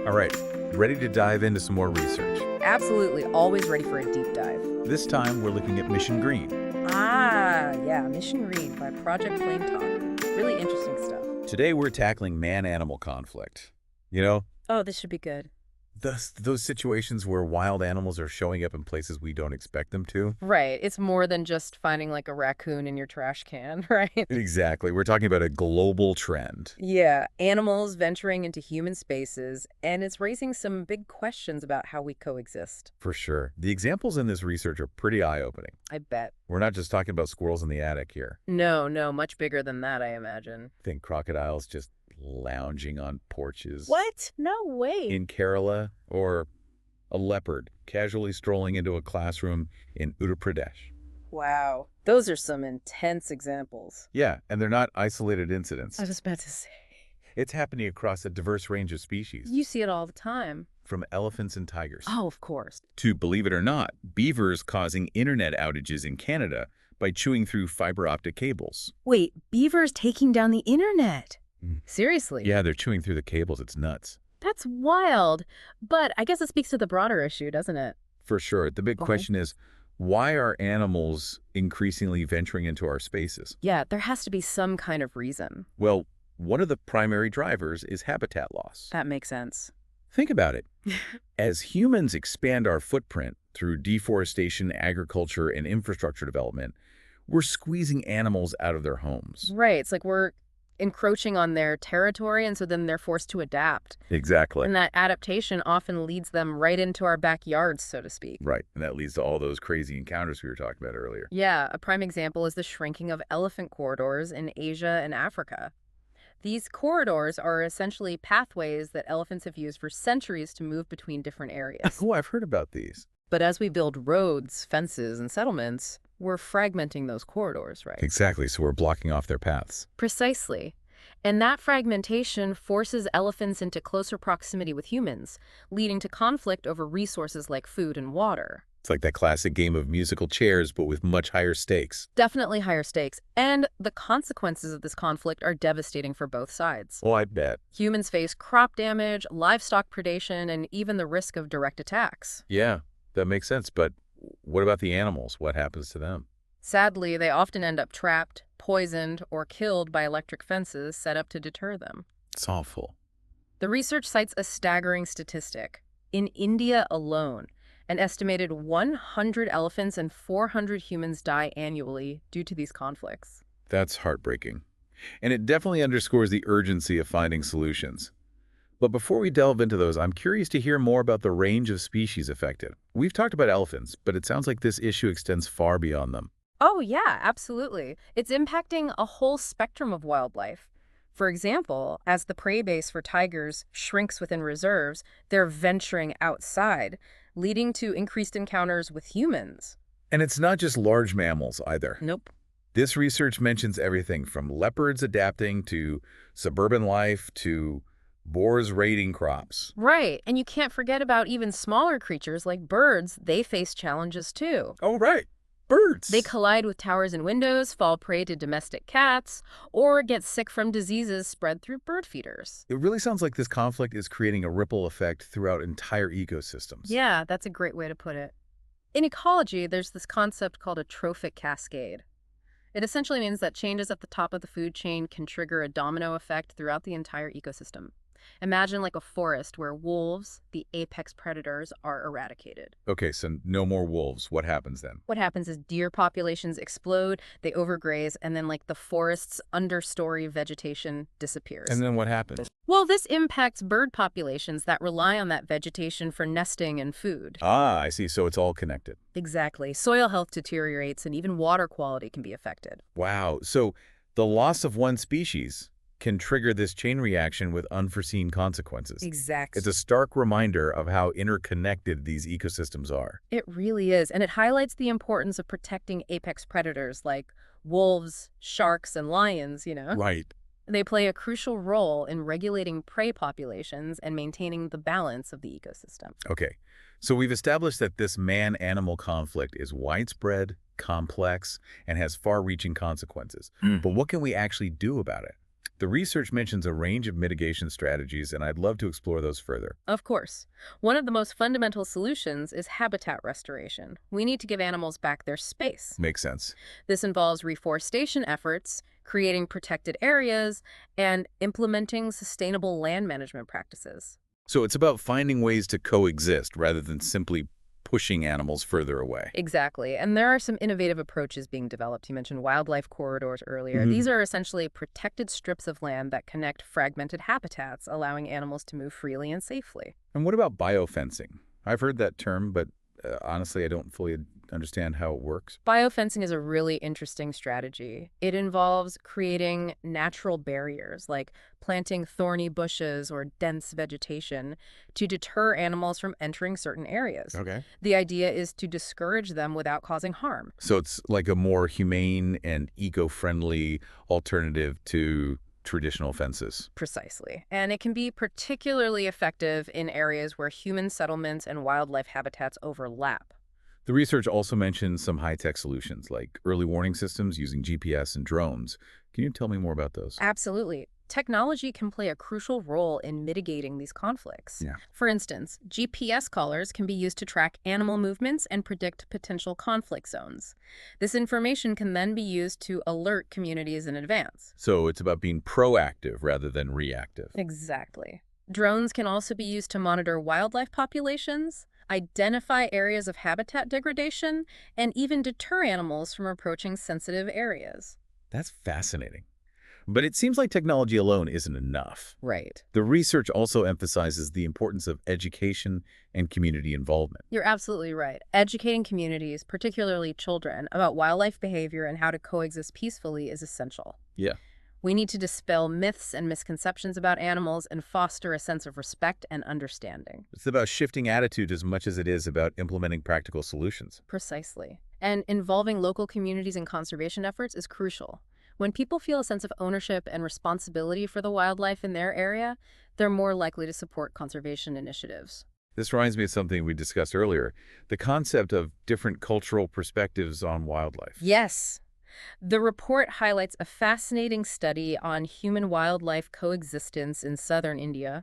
All right, ready to dive into some more research. Absolutely, always ready for a deep dive. This time, we're looking at Mission Green. Yeah, Mission Green by Project Flame Talk. Really interesting stuff. Today, we're tackling man-animal conflict. You know, Oh, this should be good. those situations where wild animals are showing up in places we don't expect them to. Right, it's more than just finding like a raccoon in your trash can, right? Exactly. We're talking about a global trend. Yeah, animals venturing into human spaces, and it's raising some big questions about how we coexist. For sure. The examples in this research are pretty eye-opening. I bet. We're not just talking about squirrels in the attic here. No, much bigger than that, I imagine. Think crocodiles just lounging on porches What? No way. in Kerala, or a leopard casually strolling into a classroom in Uttar Pradesh. Wow. Those are some intense examples. Yeah, and they're not isolated incidents. I was about to say. It's happening across a diverse range of species, You see it all the time. from elephants and tigers Oh, of course. to, believe it or not, beavers causing internet outages in Canada by chewing through fiber optic cables. Wait, beavers taking down the internet? Mm. Seriously? Yeah, they're chewing through the cables. It's nuts. That's wild. But I guess it speaks to the broader issue, doesn't it? For sure. The big question is, why are animals increasingly venturing into our spaces? Yeah, there has to be some kind of reason. Well, one of the primary drivers is habitat loss. That makes sense. Think about it. As humans expand our footprint through deforestation, agriculture, and infrastructure development, we're squeezing animals out of their homes. Right, it's like we're encroaching on their territory, and so then they're forced to adapt. Exactly. And that adaptation often leads them right into our backyards, so to speak. Right. And that leads to all those crazy encounters we were talking about earlier. Yeah, a prime example is the shrinking of elephant corridors in Asia and Africa. These corridors are essentially pathways that elephants have used for centuries to move between different areas. Oh, I've heard about these. But as we build roads, fences, and settlements, we're fragmenting those corridors, right? Exactly. So we're blocking off their paths. Precisely. And that fragmentation forces elephants into closer proximity with humans, leading to conflict over resources like food and water. It's like that classic game of musical chairs, but with much higher stakes. Definitely higher stakes. And the consequences of this conflict are devastating for both sides. Oh, I bet. Humans face crop damage, livestock predation, and even the risk of direct attacks. Yeah, that makes sense. But what about the animals? What happens to them? Sadly, they often end up trapped, poisoned, or killed by electric fences set up to deter them. It's awful. The research cites a staggering statistic. In India alone, an estimated 100 elephants and 400 humans die annually due to these conflicts. That's heartbreaking. And it definitely underscores the urgency of finding solutions. But before we delve into those, I'm curious to hear more about the range of species affected. We've talked about elephants, but it sounds like this issue extends far beyond them. Oh, yeah, absolutely. It's impacting a whole spectrum of wildlife. For example, as the prey base for tigers shrinks within reserves, they're venturing outside, leading to increased encounters with humans. And it's not just large mammals either. Nope. This research mentions everything from leopards adapting to suburban life to boars raiding crops. Right, and you can't forget about even smaller creatures like birds. They face challenges too. Oh, right. Birds. They collide with towers and windows, fall prey to domestic cats, or get sick from diseases spread through bird feeders. It really sounds like this conflict is creating a ripple effect throughout entire ecosystems. Yeah, that's a great way to put it. In ecology, there's this concept called a trophic cascade. It essentially means that changes at the top of the food chain can trigger a domino effect throughout the entire ecosystem. Imagine like a forest where wolves, the apex predators, are eradicated. Okay, so no more wolves. What happens then? What happens is deer populations explode, they overgraze, and then like the forest's understory vegetation disappears. And then what happens? Well, this impacts bird populations that rely on that vegetation for nesting and food. Ah, I see. So it's all connected. Exactly. Soil health deteriorates and even water quality can be affected. Wow. So the loss of one species can trigger this chain reaction with unforeseen consequences. Exactly. It's a stark reminder of how interconnected these ecosystems are. It really is. And it highlights the importance of protecting apex predators like wolves, sharks, and lions, Right. They play a crucial role in regulating prey populations and maintaining the balance of the ecosystem. Okay. So we've established that this man-animal conflict is widespread, complex, and has far-reaching consequences. But what can we actually do about it? The research mentions a range of mitigation strategies, and I'd love to explore those further. Of course. One of the most fundamental solutions is habitat restoration. We need to give animals back their space. Makes sense. This involves reforestation efforts, creating protected areas, and implementing sustainable land management practices. So it's about finding ways to coexist rather than simply pushing animals further away. Exactly. And there are some innovative approaches being developed. You mentioned wildlife corridors earlier. Hmm. These are essentially protected strips of land that connect fragmented habitats, allowing animals to move freely and safely. And what about biofencing? I've heard that term, but honestly, I don't fully understand how it works. Biofencing is a really interesting strategy. It involves creating natural barriers, like planting thorny bushes or dense vegetation, to deter animals from entering certain areas. Okay. The idea is to discourage them without causing harm. So it's like a more humane and eco-friendly alternative to traditional fences. Precisely. And it can be particularly effective in areas where human settlements and wildlife habitats overlap. The research also mentions some high-tech solutions like early warning systems using GPS and drones. Can you tell me more about those? Absolutely. Technology can play a crucial role in mitigating these conflicts. Yeah. For instance, GPS collars can be used to track animal movements and predict potential conflict zones. This information can then be used to alert communities in advance. So it's about being proactive rather than reactive. Exactly. Drones can also be used to monitor wildlife populations, identify areas of habitat degradation, and even deter animals from approaching sensitive areas. That's fascinating. But it seems like technology alone isn't enough. Right. The research also emphasizes the importance of education and community involvement. You're absolutely right. Educating communities, particularly children, about wildlife behavior and how to coexist peacefully is essential. Yeah. We need to dispel myths and misconceptions about animals and foster a sense of respect and understanding. It's about shifting attitude as much as it is about implementing practical solutions. Precisely. And involving local communities in conservation efforts is crucial. When people feel a sense of ownership and responsibility for the wildlife in their area, they're more likely to support conservation initiatives. This reminds me of something we discussed earlier, the concept of different cultural perspectives on wildlife. Yes. The report highlights a fascinating study on human-wildlife coexistence in southern India.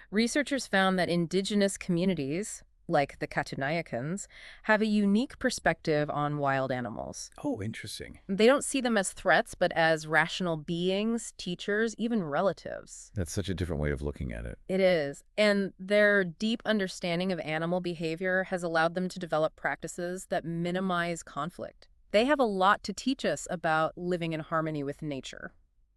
Researchers found that indigenous communities, like the Katunayakans, have a unique perspective on wild animals. Oh, interesting. They don't see them as threats, but as rational beings, teachers, even relatives. That's such a different way of looking at it. It is. And their deep understanding of animal behavior has allowed them to develop practices that minimize conflict. They have a lot to teach us about living in harmony with nature.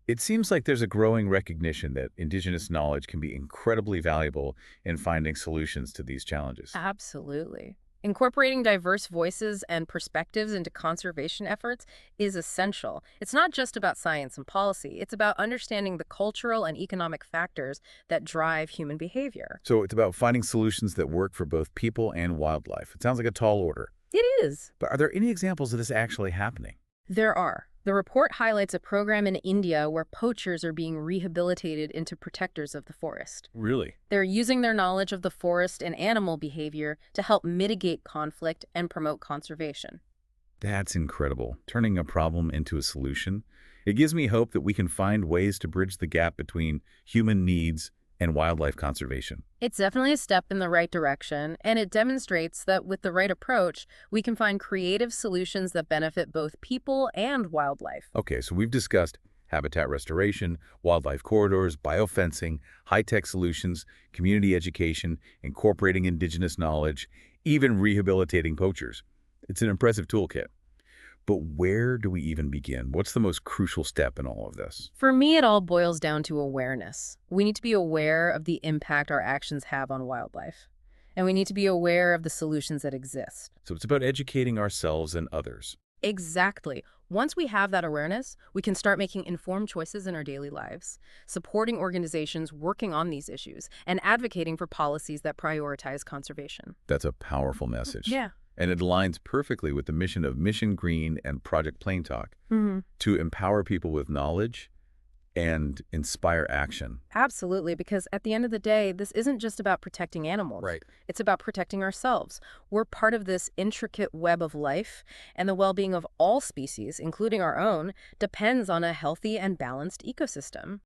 It seems like there's a growing recognition that indigenous knowledge can be incredibly valuable in finding solutions to these challenges. Absolutely. Incorporating diverse voices and perspectives into conservation efforts is essential. It's not just about science and policy. It's about understanding the cultural and economic factors that drive human behavior. So it's about finding solutions that work for both people and wildlife. It sounds like a tall order. It is. But are there any examples of this actually happening? There are. The report highlights a program in India where poachers are being rehabilitated into protectors of the forest. Really? They're using their knowledge of the forest and animal behavior to help mitigate conflict and promote conservation. That's incredible. Turning a problem into a solution. It gives me hope that we can find ways to bridge the gap between human needs and wildlife conservation. It's definitely a step in the right direction, and it demonstrates that with the right approach, we can find creative solutions that benefit both people and wildlife. Okay, so we've discussed habitat restoration, wildlife corridors, biofencing, high-tech solutions, community education, incorporating indigenous knowledge, even rehabilitating poachers. It's an impressive toolkit. But where do we even begin? What's the most crucial step in all of this? For me, it all boils down to awareness. We need to be aware of the impact our actions have on wildlife, and we need to be aware of the solutions that exist. So it's about educating ourselves and others. Exactly. Once we have that awareness, we can start making informed choices in our daily lives, supporting organizations working on these issues, and advocating for policies that prioritize conservation. That's a powerful message. Yeah. And it aligns perfectly with the mission of Mission Green and Project Plain Talk Mm-hmm. to empower people with knowledge and inspire action. Absolutely, because at the end of the day, this isn't just about protecting animals. Right. It's about protecting ourselves. We're part of this intricate web of life, and the well-being of all species, including our own, depends on a healthy and balanced ecosystem.